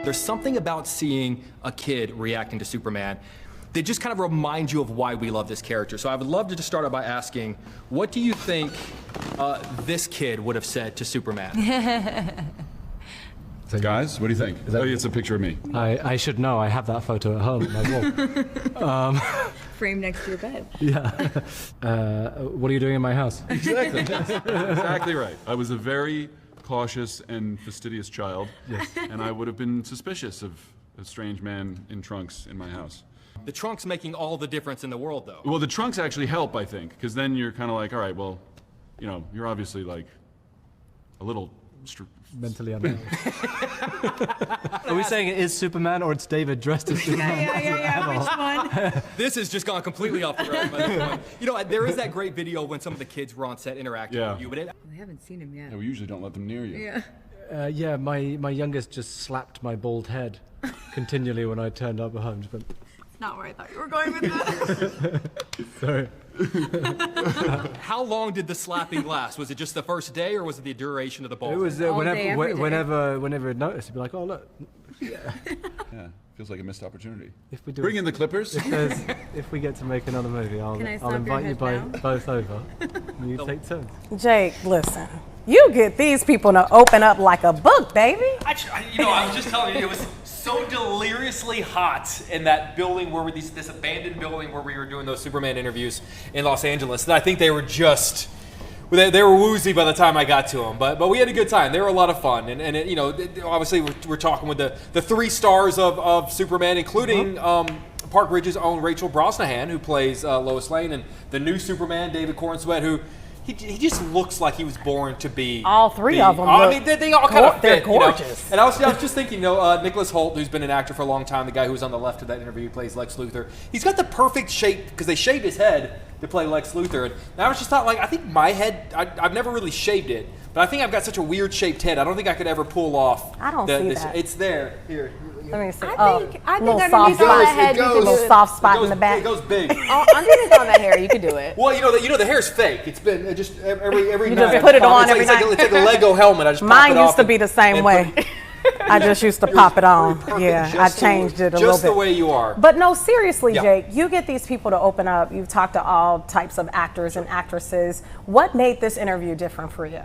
there's something about seeing a kid reacting to Superman that just kind of reminds you of why we love this character. So I would love to just start out by asking, what do you think this kid would have said to Superman? Guys, what do you think? It's a picture of me. I should know. I have that photo at home on my wall. Framed next to your bed. Yeah. What are you doing in my house? Exactly. Exactly right. I was a very cautious and fastidious child, Yes. and I would have been suspicious of a strange man in trunks in my house. The trunk's making all the difference in the world, though. Well, the trunks actually help, I think, because then you're kind of like, all right, well, you know, you're obviously like a little... Mentally unhealthy. Are we saying it is Superman or it's David dressed as Superman? Yeah. Which one? This has just gone completely off the rails by this point. You know, there is that great video when some of the kids were on set interacting with you, but We haven't seen him yet. Yeah, we usually don't let them near you. Yeah. Yeah, my youngest just slapped my bald head continually when I turned up at home. Just went, Not where I thought you were going with that. sorry. How long did the slapping last? Was it just the first day, or was it the duration of the ball? It was All day, every day. whenever it noticed, he'd be like, "Oh look, Yeah, feels like a missed opportunity. if we do Bring in the Clippers. if we get to make another movie, I'll Can I I'll slap your invite you head now? both over, and you take turns." Jake, listen. You get these people to open up like a book, baby. I was just telling you, it was so deliriously hot in that building where this abandoned building where we were doing those Superman interviews in Los Angeles that I think they were just, they were woozy by the time I got to them. But we had a good time. They were a lot of fun. And you know, obviously we're talking with the three stars of Superman, including Park Ridge's own Rachel Brosnahan, who plays Lois Lane, and the new Superman, David Cornsweet, who he just looks like he was born to be. All three of them. I mean, they all kind of fit. They're gorgeous. You know? And I was just thinking, you know, Nicholas Hoult, who's been an actor for a long time, the guy who was on the left of that interview, plays Lex Luthor. He's got the perfect shape because they shaved his head to play Lex Luthor. And I was just thought, like, I think my head, I've never really shaved it, but I think I've got such a weird shaped head. I don't think I could ever pull off. I don't see that. It's there. Here. Let me see. I think little underneath soft all spot. that head, you A can do little it. soft spot in the back. It goes big. Underneath all that hair, you could do it. Well, you know the hair's fake. It's been just every You night. just put it on it's every like, night. It's like a Lego helmet. I just pop Mine it off used to and- be the same and way. put- I just used to pop it on. Perfect, Yeah, I just the- changed it a little Just bit. the way you are. But no, seriously, Yeah. Jake, you get these people to open up. You've talked to all types of actors and actresses. What made this interview different for you?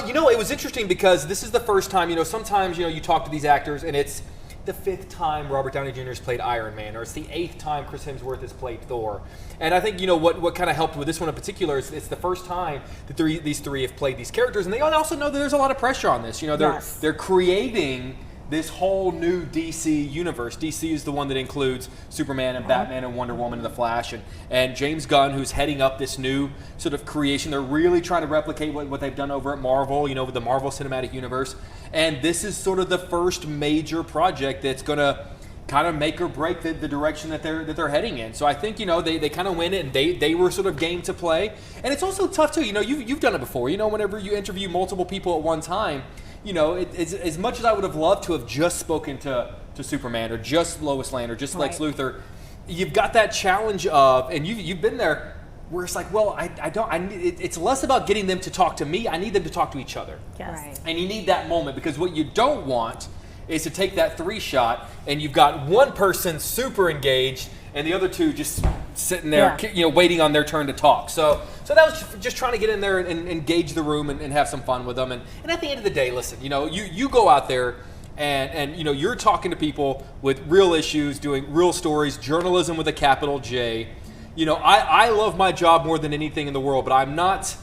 You know, it was interesting because this is the first time, you know, sometimes, you know, you talk to these actors and it's the 5th time Robert Downey Jr. has played Iron Man, or it's the 8th time Chris Hemsworth has played Thor. And I think, you know, what kind of helped with this one in particular is it's the first time that these three have played these characters, and they also know that there's a lot of pressure on this. You know, they're creating this whole new DC universe. DC is the one that includes Superman and Batman and Wonder Woman and The Flash, and James Gunn, who's heading up this new sort of creation. They're really trying to replicate what they've done over at Marvel, you know, with the Marvel Cinematic Universe. And this is sort of the first major project that's going to kind of make or break the direction that they're heading in. So I think, you know, they kind of win it, and they were sort of game to play. And it's also tough too. You know, you've done it before. You know, whenever you interview multiple people at one time, you know, as much as I would have loved to have just spoken to Superman or just Lois Lane or just Lex Luthor, you've got that challenge of, and you've been there, where it's like, well, it's less about getting them to talk to me. I need them to talk to each other. Yes. Right. And you need that moment, because what you don't want is to take that 3 shot and you've got one person super engaged and the other two just sitting there, you know, waiting on their turn to talk. So that was just trying to get in there and engage the room and have some fun with them. And at the end of the day, listen, you know, you go out there and you know, you're talking to people with real issues, doing real stories, journalism with a capital J. You know, I love my job more than anything in the world, but I'm not,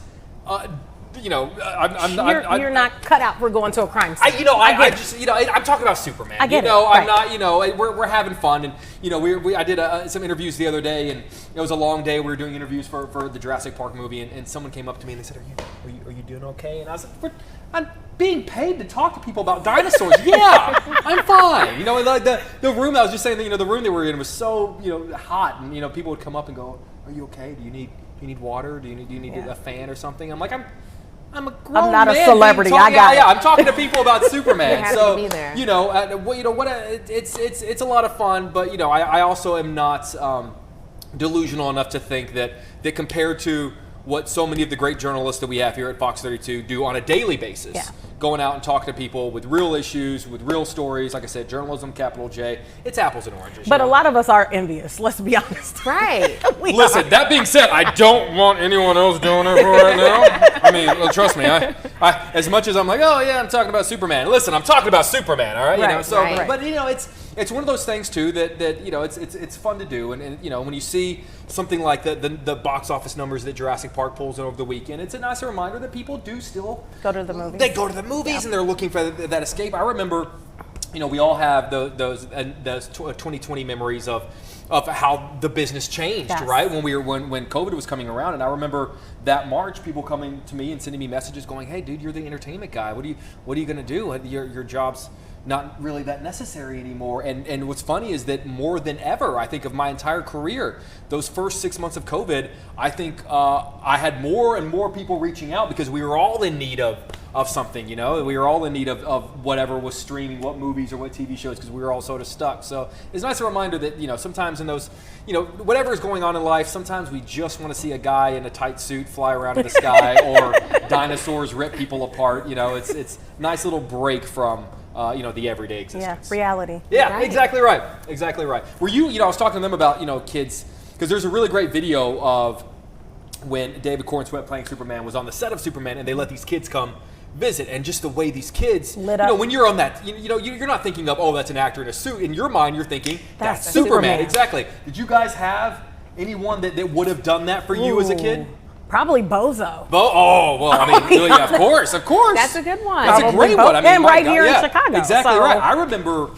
you know, You're not cut out for going to a crime scene. I'm talking about Superman. I get you know, it. I'm not, you know, we're having fun, and you know, I did some interviews the other day, and it was a long day. We were doing interviews for the Jurassic Park movie, and someone came up to me and they said, "Are you doing okay?" And I was like, "I'm being paid to talk to people about dinosaurs." Yeah, I'm fine. You know, like the room. I was just saying that, you know, the room they were in was so, you know, hot, and you know, people would come up and go, "Are you okay? Do you need water? Do you need a fan or something?" I'm like, I'm a grown man. I'm not a celebrity. I got it. Yeah, I'm talking to people about Superman. happy So to be there. you know, it's a lot of fun, but you know, I also am not delusional enough to think that compared to what so many of the great journalists that we have here at Fox 32 do on a daily basis, going out and talking to people with real issues, with real stories. Like I said, journalism, capital J. It's apples and oranges. But a lot of us are envious, let's be honest. Right. Listen, that being said, I don't want anyone else doing it right now. I mean, well, trust me, I as much as I'm like, oh yeah, I'm talking about Superman. Listen, I'm talking about Superman, all right? You know, Right, so right. but you know, it's one of those things too that you know, it's fun to do, and you know, when you see something like the box office numbers that Jurassic Park pulls in over the weekend, it's a nice reminder that people do still Go to the movies. They go to the movies and they're looking for that escape. I remember, you know, we all have those 2020 memories of how the business changed, Yes. right? When COVID was coming around, and I remember that March, people coming to me and sending me messages going, "Hey, dude, you're the entertainment guy. What are you gonna do? Your job's not really that necessary anymore." And what's funny is that more than ever, I think of my entire career, those first 6 months of COVID, I think I had more and more people reaching out because we were all in need of something, you know? We were all in need of whatever was streaming, what movies or what TV shows, because we were all sort of stuck. So it's a nice reminder that, you know, sometimes in those, you know, whatever is going on in life, sometimes we just want to see a guy in a tight suit fly around in the sky or dinosaurs rip people apart. You know, it's nice little break from, you know, the everyday Yeah, existence. reality. Yeah, Right. exactly right. Exactly right. Were you know, I was talking to them about, you know, kids, because there's a really great video of when David Cornsweet playing Superman was on the set of Superman, and they let these kids come visit, and just the way these kids, Lit you know, up. when you're on that, you know, you're not thinking of, oh, that's an actor in a suit. In your mind, you're thinking, that's That's Superman. Superman. Exactly. Did you guys have anyone that would have done that for you as a kid? Ooh, Probably Bozo. Oh, well, I mean, yeah, of course. That's a good one. That's a Probably great both. one. I mean, And my right God, here in yeah, Chicago, Exactly so- right. I remember,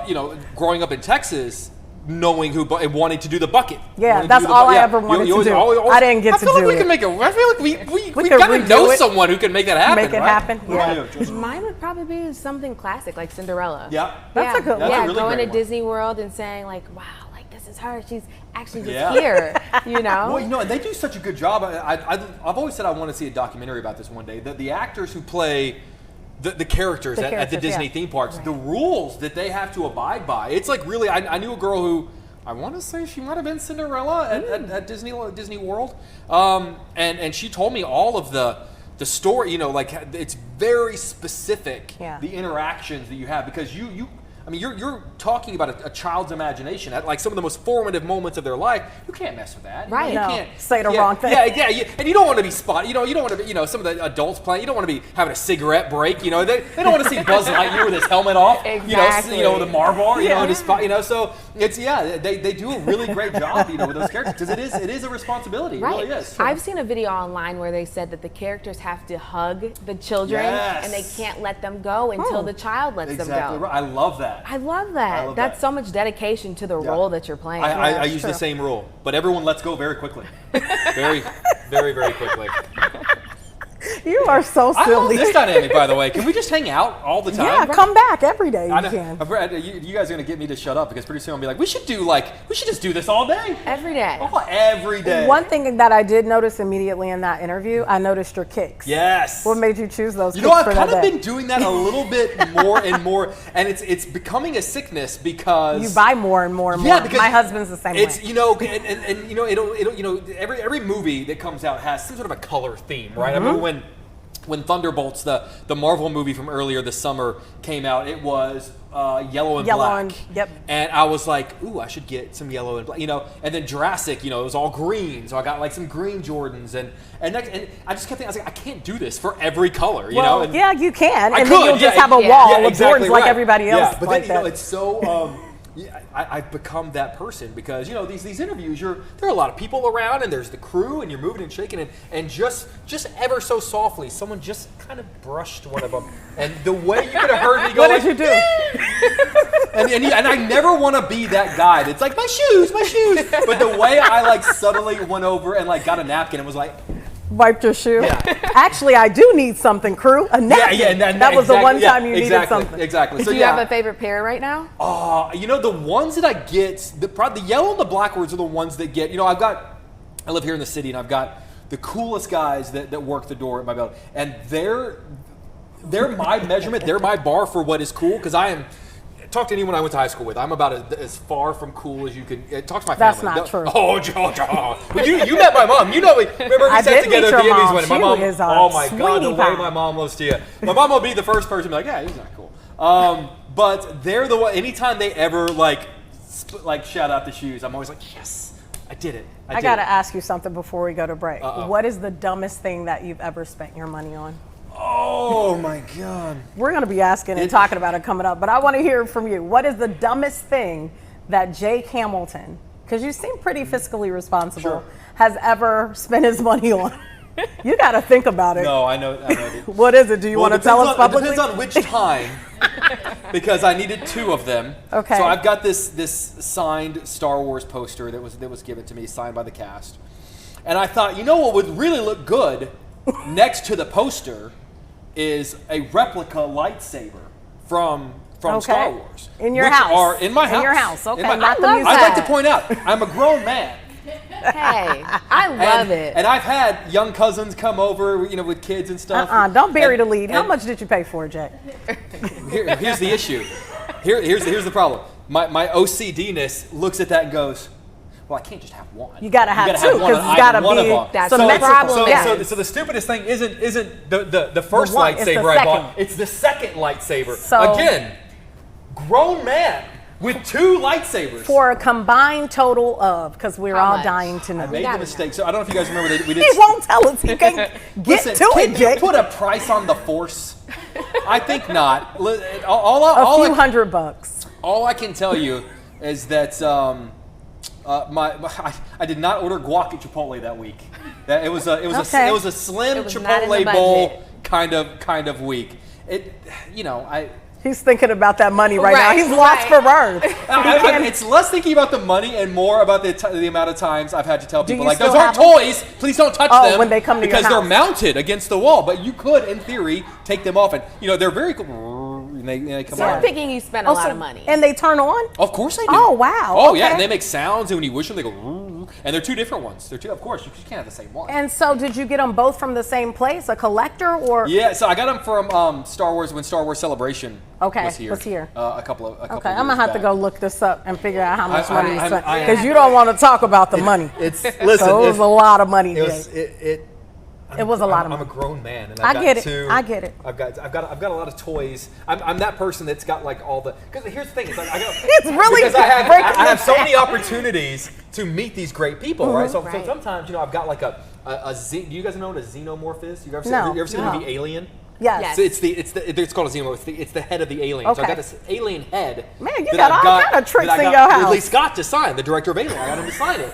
you know, growing up in Texas, knowing who and wanting to do the bucket. Yeah, Wanting to that's do the all I yeah. ever wanted You to do. always- I didn't get I to feel like do we it. can make it. I feel like we could got to redo know it. someone who can make that happen. Make it right? happen, What yeah. about you, Joseph? Mine would probably be something classic like Cinderella. Yeah. That's a good one. That's a Yeah, really going great to one. Disney World and saying like, wow, like this is her. She's actually just Yeah. here. You know. Well, you know, and they do such a good job. I've always said I want to see a documentary about this one day. The actors who play the characters The at the characters, Disney yeah. theme parks, the rules that they have to abide by. It's like really, I knew a girl who, I want to say she might have been Cinderella at Disney World, and she told me all of the story. You know, like it's very specific. Yeah. The interactions that you have, because you. I mean, you're talking about a child's imagination at like some of the most formative moments of their life. You can't mess with that. Right. You No, can't say the yeah, wrong thing. Yeah, and you don't want to be spot. You know, you don't want to be. You know, some of the adults playing. You don't want to be having a cigarette break. You know, they don't want to see Buzz Lightyear with his helmet off. Exactly. You know, the Marlboro. You know, Yeah. and his spot. You know, so it's they do a really great job. You know, with those characters, because it is a responsibility. It Right. really is. I've seen a video online where they said that the characters have to hug the children Yes. and they can't let them go until the child lets them Exactly go. right. I love that. I love that. I love That's that. so much dedication to the role that you're playing. I that's use true. the same rule, but everyone lets go very quickly. Very, very, very quickly. You are so I love silly. this dynamic, by the way. Can we just hang out all the time? Yeah, come back every day. You I know. can. You guys are gonna get me to shut up, because pretty soon I'll be like, we should just do this all day. Every day. Oh, every day. One thing that I did notice immediately in that interview, I noticed your kicks. Yes. What made you choose those You kicks know, I've for kind that of day? been doing that a little bit more and more, and it's becoming a sickness because You buy more and more and more. Yeah, because My husband's the same it's way. you know, and you know, it'll you know, every movie that comes out has some sort of a color theme, right? Mm-hmm. I remember when Thunderbolts, the Marvel movie from earlier this summer, came out, it was yellow and Yellow black. and- yep. And I was like, ooh, I should get some yellow and black, you know. And then Jurassic, you know, it was all green, so I got like some green Jordans, and I just kept thinking, I was like, I can't do this for every color, you know. And yeah, you can, I and could, then you'll just yeah, have a yeah. wall yeah, of exactly Jordans like right. everybody else. Yeah, but like then, you know, that. it's so. I've become that person, because you know these interviews, there are a lot of people around, and there's the crew, and you're moving and shaking, and just ever so softly, someone just kind of brushed one of them, and the way you could have heard me go, What like, did you do? and I never want to be that guy that's like, my shoes, but the way I like suddenly went over and like got a napkin and was like, Wiped your shoe? Yeah. Actually, I do need something, crew. A napkin. and that was the one time you exactly, needed something. Exactly. So Do you have a favorite pair right now? You know, the ones that I get, the yellow and the black words are the ones that get, you know, I live here in the city, and I've got the coolest guys that work the door at my building, and they're my measurement, they're my bar for what is cool, because I am talk to anyone I went to high school with. I'm about as far from cool as you can. Talk to my family. That's not true. Oh, Georgia. But you met my mom. You know me. Remember we I sat did together meet at the your Emmys mom. when my She mom. was a Oh my God, the sweetie way pie. my mom loves Tia. My mom will be the first person to be like, yeah, he's not cool. But they're the one. Anytime they ever like shout out the shoes, I'm always like, yes, I did it. I got to ask you something before we go to break. What is the dumbest thing that you've ever spent your money on? Oh my God. We're going to be asking and talking about it coming up, but I want to hear from you. What is the dumbest thing that Jake Hamilton, because you seem pretty fiscally responsible, has ever spent his money on? You got to think about it. No, I know. What is it? Do you want to tell us publicly? It depends on which time, because I needed 2 of them. Okay. So I've got this signed Star Wars poster that was given to me, signed by the cast, and I thought, you know what would really look good next to the poster is a replica lightsaber from Star Wars. In your which house. Are in my house. In your house. Okay. not the I'd museum. like to point out, I'm a grown man. Hey, I love it. And I've had young cousins come over, with kids and stuff. Don't bury the lead. How and much did you pay for it, Jake? Here's the issue. Here's the problem. My OCD-ness looks at that and goes, well, I can't just have one. You gotta have gotta 2 one because of it's gotta either one of be them. That's some the extra- problem. Yeah. So the stupidest thing isn't the first one, it's the lightsaber I bought. second. It's the second lightsaber. So- Again, grown man with 2 lightsabers. For a combined total of, because we're How all much? dying to know. I made the gotta mistake. So I don't know if you guys remember that we did. He won't tell us. He can get Listen, to can it, you Jake. put a price on the Force? I think not. A few $100. All I can tell you is that I did not order guac at Chipotle that week. It was a slim It was not in the Chipotle bowl budget. kind of week. He's thinking about that money right now. Right, He's lost for words. It's less thinking about the money and more about the amount of times I've had to tell people you like, those still aren't have them? toys. Please don't touch Oh, them. when they come to your because they're house. mounted against the wall. But you could, in theory, take them off and they're very cool. And they come So I'm on. thinking you spent a lot of money. And they turn on? Of course they do. Oh, wow. Oh, yeah, Okay. and they make sounds, and when you wish them, they go, "Roo." And they're 2 different ones. They're 2, of course, you can't have the same one. And so did you get them both from the same place, a collector or? Yeah, so I got them from Star Wars when Star Wars Celebration was here. A couple of Okay, I'm gonna have to go look this up and figure out how much I- money you I'm- spent I am- because you don't want to talk about the money. Listen, So it was a lot of money, It was, Jake. It was a lot of I'm a money. grown man, and I I've got get it. 2. I get it. I've got a lot of toys. I'm that person that's got like all the. Because here's the thing, is like, I got. It's really because I breaking have this so down. many opportunities to meet these great people, right? So Right. sometimes I've got like do you guys know what a xenomorph is? You ever seen, No, you ever seen no. the movie Alien? Yes. So it's called a xenomorph. It's the head of the alien. So I Okay. got this alien head. Man, you that got I've all kind of tricks that I in got your house. Ridley Scott to sign, the director of Alien. I got him to sign it.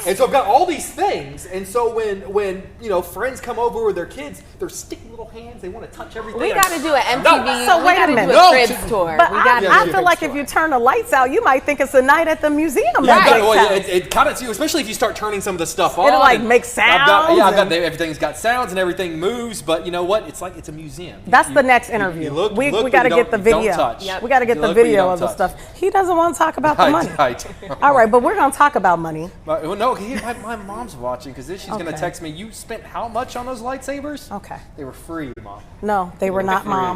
And so I've got all these things, and so when friends come over with their kids, they're sticky little hands. They want to touch everything. We got to do an MTV. So we wait a gotta minute. do No, a cribs tour. But We got I to. feel like if you turn the lights out, you might think it's a night at the museum. Yeah, at well, Jake's yeah, house. it kind of, especially if you start turning some of the stuff on. It'll, like, and make I've got sounds everything's got sounds and everything moves, but you know what? It's like it's a museum. That's You- the next you- interview. you look, we but got to you get the don't- you video. Don't touch. Yep. We got to get You the look, but you video don't of the touch. stuff. He doesn't want to talk about the money. All right, but we're going to talk about money. Well, no, my mom's watching because then she's going to Okay. text me. You spent how much on those lightsabers? Okay. They were free, Mom. No, they were not, free. Mom.